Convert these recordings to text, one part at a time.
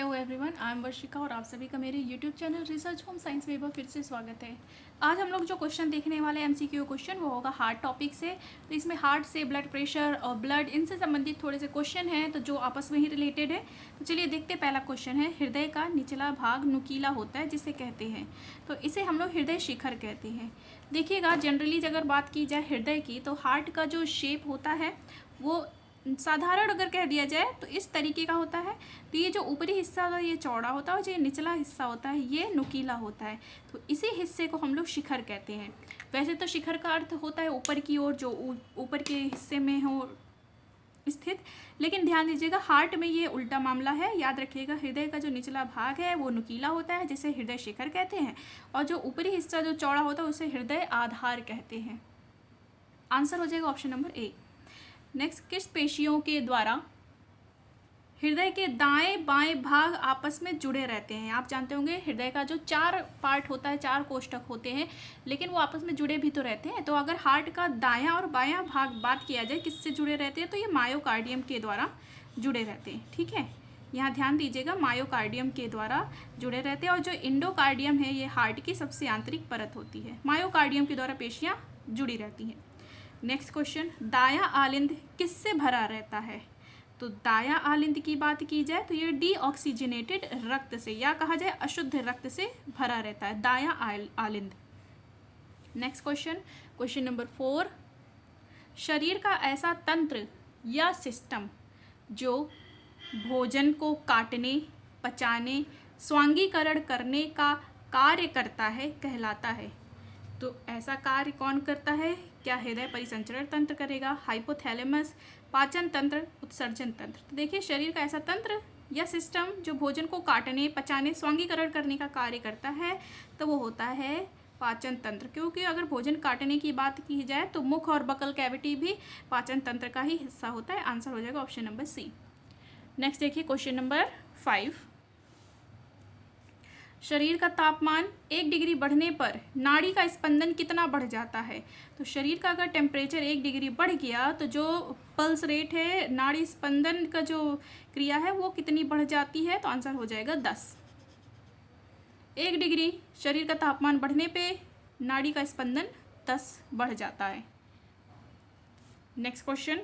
Hello everyone, I am Varshika और आप सभी का मेरे YouTube channel research home science में एक बार फिर से स्वागत है। आज हम लोग जो क्वेश्चन देखने वाले एमसीक्यू क्वेश्चन वो होगा हार्ट टॉपिक से। तो इसमें हार्ट से ब्लड प्रेशर और ब्लड इनसे संबंधित थोड़े से क्वेश्चन हैं तो जो आपस में ही रिलेटेड है। तो चलिए देखते हैं। पहला क्वेश्चन है, हृदय का निचला भाग नुकीला होता है जिसे कहते हैं, तो इसे हम लोग हृदय शिखर कहते हैं। देखिएगा, जनरली अगर बात की जाए हृदय की तो हार्ट का जो शेप होता है वो साधारण अगर कह दिया जाए तो इस तरीके का होता है। तो ये जो ऊपरी हिस्सा अगर ये चौड़ा होता है और जो ये निचला हिस्सा होता है ये नुकीला होता है, तो इसी हिस्से को हम लोग शिखर कहते हैं। वैसे तो शिखर का अर्थ होता है ऊपर की ओर, जो ऊपर के हिस्से में हो स्थित, लेकिन ध्यान दीजिएगा हार्ट में ये उल्टा मामला है। याद रखिएगा, हृदय का जो निचला भाग है वो नुकीला होता है जिसे हृदय शिखर कहते हैं, और जो ऊपरी हिस्सा जो चौड़ा होता है उसे हृदय आधार कहते हैं। आंसर हो जाएगा ऑप्शन नंबर ए। नेक्स्ट, किस पेशियों के द्वारा हृदय के दाएं बाएं भाग आपस में जुड़े रहते हैं? आप जानते होंगे हृदय का जो 4 पार्ट होता है, 4 कोष्ठक होते हैं, लेकिन वो आपस में जुड़े भी तो रहते हैं। तो अगर हार्ट का दायां और बायां भाग बात किया जाए किससे जुड़े रहते हैं, तो ये मायोकार्डियम के द्वारा जुड़े रहते हैं। ठीक है, यहाँ ध्यान दीजिएगा, मायोकार्डियम के द्वारा जुड़े रहते हैं। और जो इंडोकार्डियम है ये हार्ट की सबसे आंतरिक परत होती है। मायोकार्डियम के द्वारा पेशियाँ जुड़ी रहती हैं। नेक्स्ट क्वेश्चन, दायां आलिंद किससे भरा रहता है? तो दायां आलिंद की बात की जाए तो ये डीऑक्सीजनेटेड रक्त से, या कहा जाए अशुद्ध रक्त से भरा रहता है दायां आलिंद। नेक्स्ट क्वेश्चन, क्वेश्चन नंबर 4, शरीर का ऐसा तंत्र या सिस्टम जो भोजन को काटने, पचाने, स्वांगीकरण करने का कार्य करता है कहलाता है। तो ऐसा कार्य कौन करता है? क्या हृदय परिसंचरण तंत्र करेगा, हाइपोथैलेमस, पाचन तंत्र, उत्सर्जन तंत्र? तो देखिए, शरीर का ऐसा तंत्र या सिस्टम जो भोजन को काटने, पचाने, स्वांगीकरण करने का कार्य करता है तो वो होता है पाचन तंत्र। क्योंकि अगर भोजन काटने की बात की जाए तो मुख और बकल कैविटी भी पाचन तंत्र का ही हिस्सा होता है। आंसर हो जाएगा ऑप्शन नंबर सी। नेक्स्ट देखिए, क्वेश्चन नंबर 5, शरीर का तापमान 1 डिग्री बढ़ने पर नाड़ी का स्पंदन कितना बढ़ जाता है? तो शरीर का अगर टेम्परेचर 1 डिग्री बढ़ गया तो जो पल्स रेट है, नाड़ी स्पंदन का जो क्रिया है वो कितनी बढ़ जाती है? तो आंसर हो जाएगा 10। 1 डिग्री शरीर का तापमान बढ़ने पे नाड़ी का स्पंदन 10 बढ़ जाता है। Next question,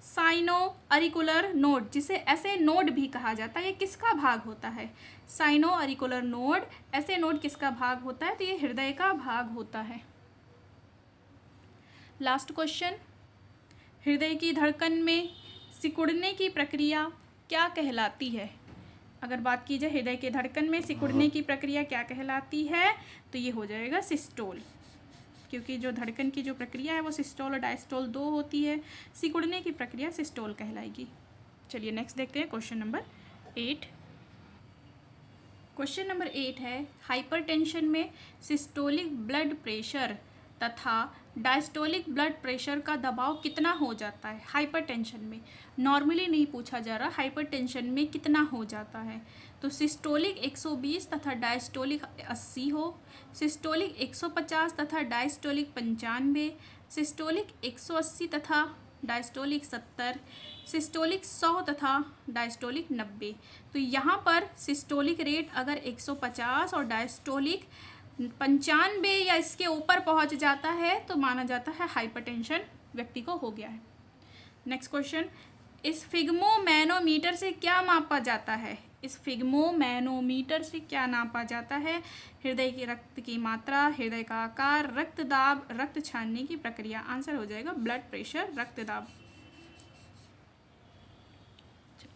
sino auricular node जिसे ऐसे नोड भी कहा जाता है, ये किसका भाग होता है? साइनो अरिकुलर नोड, ऐसे नोड किसका भाग होता है? तो ये हृदय का भाग होता है। लास्ट क्वेश्चन, हृदय की धड़कन में सिकुड़ने की प्रक्रिया क्या कहलाती है? अगर बात की जाए हृदय के धड़कन में सिकुड़ने की प्रक्रिया क्या कहलाती है, तो ये हो जाएगा सिस्टोल। क्योंकि जो धड़कन की जो प्रक्रिया है वो सिस्टोल और डायस्टोल 2 होती है, सिकुड़ने की प्रक्रिया सिस्टोल कहलाएगी। चलिए नेक्स्ट देखते हैं क्वेश्चन नंबर 8। क्वेश्चन नंबर 8 है, हाइपरटेंशन में सिस्टोलिक ब्लड प्रेशर तथा डायस्टोलिक ब्लड प्रेशर का दबाव कितना हो जाता है? हाइपरटेंशन में, नॉर्मली नहीं पूछा जा रहा, हाइपरटेंशन में कितना हो जाता है? तो सिस्टोलिक 120 तथा डायस्टोलिक 80 हो, सिस्टोलिक 150 तथा डायस्टोलिक 95, सिस्टोलिक 180 तथा डायस्टोलिक 70, सिस्टोलिक 100 तथा डायस्टोलिक 90। तो यहाँ पर सिस्टोलिक रेट अगर 150 और डायस्टोलिक 95 या इसके ऊपर पहुँच जाता है तो माना जाता है हाइपरटेंशन व्यक्ति को हो गया है। नेक्स्ट क्वेश्चन, इस फिग्मोमैनोमीटर से क्या मापा जाता है? इस फिग्मोमैनोमीटर से क्या नापा जाता है? हृदय की रक्त की मात्रा, हृदय का आकार, रक्त दाब, रक्त छानने की प्रक्रिया। आंसर हो जाएगा ब्लड प्रेशर, रक्त दाब।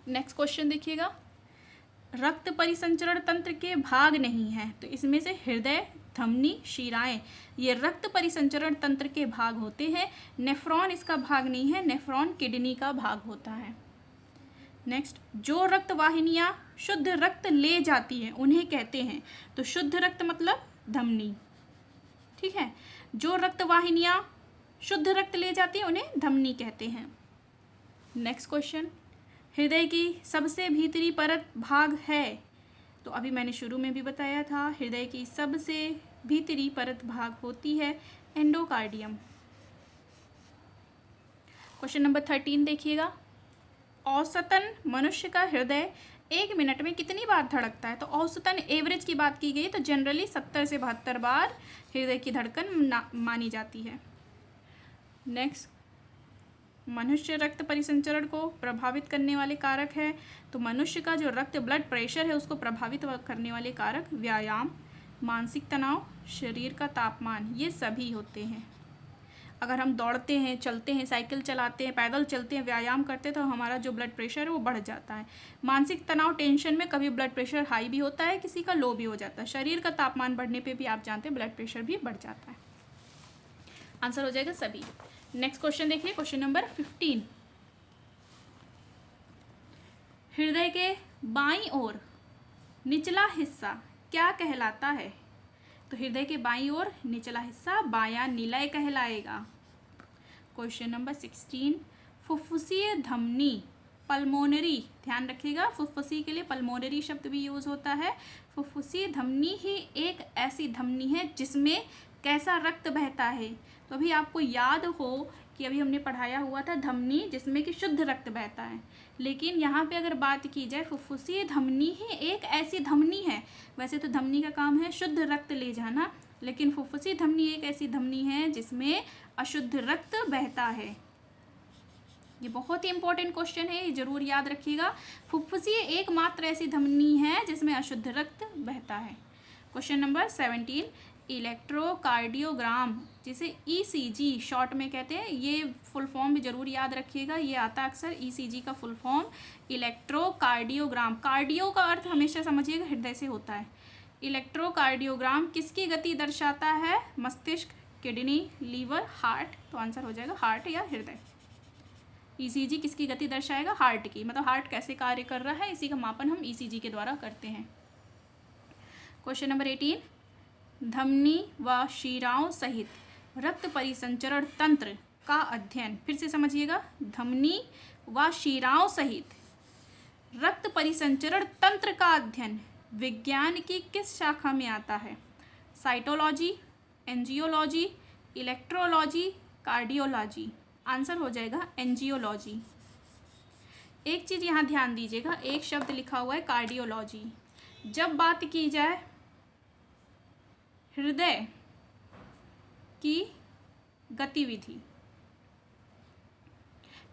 नेक्स्ट क्वेश्चन देखिएगा, रक्त परिसंचरण तंत्र के भाग नहीं है, तो इसमें से हृदय, धमनी, शिराएं ये रक्त परिसंचरण तंत्र के भाग होते हैं। नेफ्रॉन इसका भाग नहीं है, नेफ्रॉन किडनी का भाग होता है। नेक्स्ट, जो रक्त वाहिनियाँ शुद्ध रक्त ले जाती हैं उन्हें कहते हैं, तो शुद्ध रक्त मतलब धमनी। ठीक है, जो रक्त वाहिनियाँ शुद्ध रक्त ले जाती हैं उन्हें धमनी कहते हैं। नेक्स्ट क्वेश्चन, हृदय की सबसे भीतरी परत भाग है, तो अभी मैंने शुरू में भी बताया था, हृदय की सबसे भीतरी परत भाग होती है एंडोकार्डियम। क्वेश्चन नंबर 13 देखिएगा, औसतन मनुष्य का हृदय 1 मिनट में कितनी बार धड़कता है? तो औसतन एवरेज की बात की गई तो जनरली 70 से 72 बार हृदय की धड़कन मानी जाती है। नेक्स्ट, मनुष्य रक्त परिसंचरण को प्रभावित करने वाले कारक है। तो मनुष्य का जो रक्त ब्लड प्रेशर है उसको प्रभावित करने वाले कारक व्यायाम, मानसिक तनाव, शरीर का तापमान, ये सभी होते हैं। अगर हम दौड़ते हैं, चलते हैं, साइकिल चलाते हैं, पैदल चलते हैं, व्यायाम करते हैं तो हमारा जो ब्लड प्रेशर है वो बढ़ जाता है। मानसिक तनाव, टेंशन में कभी ब्लड प्रेशर हाई भी होता है, किसी का लो भी हो जाता है। शरीर का तापमान बढ़ने पे भी आप जानते हैं ब्लड प्रेशर भी बढ़ जाता है। आंसर हो जाएगा सभी। नेक्स्ट क्वेश्चन देखिए, क्वेश्चन नंबर 15। हृदय के बाईं ओर निचला हिस्सा क्या कहलाता है? तो हृदय के बाईं ओर निचला हिस्सा बायां निलय कहलाएगा। Question number 16। फुफ्फुसीय धमनी, पल्मोनरी, ध्यान रखिएगा फुफ्फुसी के लिए पल्मोनरी शब्द भी यूज होता है। फुफ्फुसीय धमनी ही एक ऐसी धमनी है जिसमें कैसा रक्त बहता है। तो अभी आपको याद हो कि अभी हमने पढ़ाया हुआ था धमनी जिसमें कि शुद्ध रक्त बहता है, लेकिन यहाँ पे अगर बात की जाए फुफ्फुसीय धमनी ही एक ऐसी धमनी है। वैसे तो धमनी का काम है शुद्ध रक्त ले जाना, लेकिन फुफ्फुसीय धमनी एक ऐसी धमनी है जिसमें अशुद्ध रक्त बहता है। ये बहुत ही इंपॉर्टेंट क्वेश्चन है, ये जरूर याद रखिएगा। फुफ्फुसीय एकमात्र ऐसी धमनी है जिसमें अशुद्ध रक्त बहता है। Question number 17। इलेक्ट्रोकार्डियोग्राम, जिसे ईसीजी शॉर्ट में कहते हैं, ये फुल फॉर्म भी जरूर याद रखिएगा, ये आता है अक्सर। ईसीजी का फुल फॉर्म इलेक्ट्रोकार्डियोग्राम। कार्डियो का अर्थ हमेशा समझिएगा हृदय से होता है। इलेक्ट्रोकार्डियोग्राम किसकी गति दर्शाता है? मस्तिष्क, किडनी, लीवर, हार्ट। तो आंसर हो जाएगा हार्ट या हृदय। ईसीजी किसकी गति दर्शाएगा? हार्ट की, मतलब हार्ट कैसे कार्य कर रहा है इसी का मापन हम ईसीजी के द्वारा करते हैं। Question number 18। धमनी व शिराओं सहित रक्त परिसंचरण तंत्र का अध्ययन, फिर से समझिएगा, धमनी व शिराओं सहित रक्त परिसंचरण तंत्र का अध्ययन विज्ञान की किस शाखा में आता है? Cytology, angiology, electrology, cardiology. Answer हो जाएगा एंजियोलॉजी। एक चीज़ यहाँ ध्यान दीजिएगा, एक शब्द लिखा हुआ है कार्डियोलॉजी। जब बात की जाए हृदय की गतिविधि,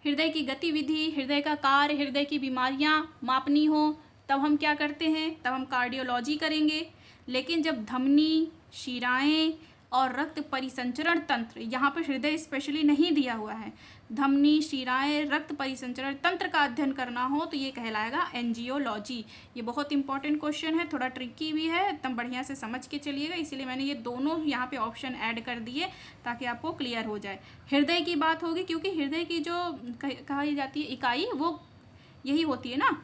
हृदय की गतिविधि, हृदय का कार्य, हृदय की बीमारियां मापनी हो तब हम क्या करते हैं? तब हम कार्डियोलॉजी करेंगे। लेकिन जब धमनी, शिराएं और रक्त परिसंचरण तंत्र, यहाँ पर हृदय स्पेशली नहीं दिया हुआ है, धमनी, शिराएं, रक्त परिसंचरण तंत्र का अध्ययन करना हो तो ये कहलाएगा एंजियोलॉजी। ये बहुत इंपॉर्टेंट क्वेश्चन है, थोड़ा ट्रिकी भी है, एकदम बढ़िया से समझ के चलिएगा, इसीलिए मैंने ये दोनों यहाँ पे ऑप्शन ऐड कर दिए ताकि आपको क्लियर हो जाए। हृदय की बात होगी क्योंकि हृदय की जो कही जाती है इकाई वो यही होती है ना,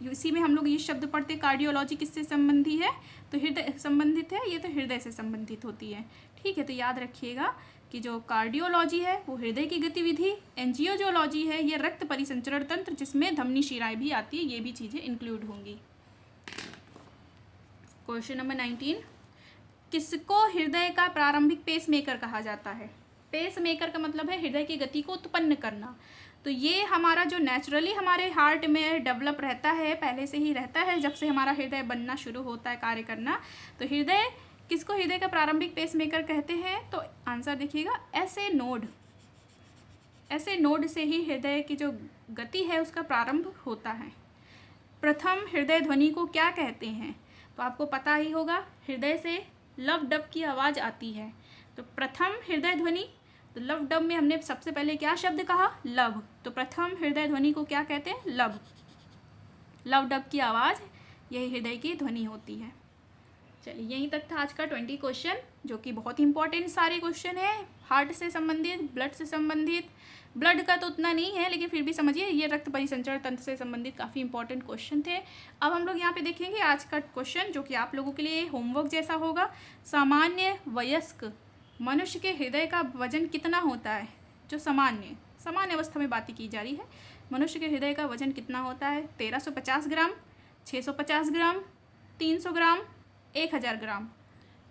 इसी में हम लोग ये शब्द पढ़ते। कार्डियोलॉजी किससे संबंधी है? तो हृदय संबंधित है, ये तो हृदय से संबंधित होती है। ठीक है, तो याद रखिएगा कि जो कार्डियोलॉजी है वो हृदय की गतिविधि, एंजियोलॉजी है ये रक्त परिसंचरण तंत्र जिसमें धमनी, शिराएं भी आती है, ये भी चीज़ें इंक्लूड होंगी। Question number 19। किसको हृदय का प्रारंभिक पेसमेकर कहा जाता है? पेसमेकर का मतलब है हृदय की गति को उत्पन्न करना। तो ये हमारा जो नेचुरली हमारे हार्ट में डेवलप रहता है, पहले से ही रहता है, जब से हमारा हृदय बनना शुरू होता है कार्य करना। तो हृदय किसको हृदय का प्रारंभिक पेसमेकर कहते हैं? तो आंसर देखिएगा ऐसे नोड से ही हृदय की जो गति है उसका प्रारंभ होता है। प्रथम हृदय ध्वनि को क्या कहते हैं? तो आपको पता ही होगा, हृदय से लव डब की आवाज़ आती है। तो प्रथम हृदय ध्वनि, तो लव डब में हमने सबसे पहले क्या शब्द कहा? लव। तो प्रथम हृदय ध्वनि को क्या कहते हैं? लव। लव डब की आवाज़ यही हृदय की ध्वनि होती है। चलिए, यहीं तक था आज का 20 क्वेश्चन, जो कि बहुत इंपॉर्टेंट सारे क्वेश्चन है, हार्ट से संबंधित, ब्लड से संबंधित। ब्लड का तो उतना नहीं है, लेकिन फिर भी समझिए ये रक्त परिसंचरण तंत्र से संबंधित काफ़ी इंपॉर्टेंट क्वेश्चन थे। अब हम लोग यहाँ पे देखेंगे आज का क्वेश्चन, जो कि आप लोगों के लिए होमवर्क जैसा होगा। सामान्य वयस्क मनुष्य के हृदय का वजन कितना होता है? जो सामान्य अवस्था में बात की जा रही है, मनुष्य के हृदय का वजन कितना होता है? 1350 ग्राम, 650 ग्राम, 300 ग्राम, 1000 ग्राम।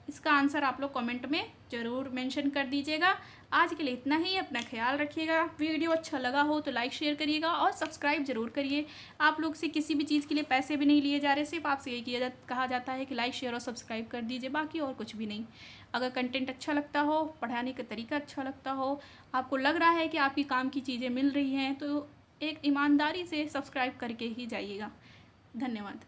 इसका आंसर आप लोग कमेंट में ज़रूर मेंशन कर दीजिएगा। आज के लिए इतना ही, अपना ख्याल रखिएगा। वीडियो अच्छा लगा हो तो लाइक शेयर करिएगा और सब्सक्राइब जरूर करिए। आप लोग से किसी भी चीज़ के लिए पैसे भी नहीं लिए जा रहे, सिर्फ आपसे यही कहा जाता है कि लाइक शेयर और सब्सक्राइब कर दीजिए, बाकी और कुछ भी नहीं। अगर कंटेंट अच्छा लगता हो, पढ़ाने का तरीका अच्छा लगता हो, आपको लग रहा है कि आपकी काम की चीज़ें मिल रही हैं, तो एक ईमानदारी से सब्सक्राइब करके ही जाइएगा। धन्यवाद।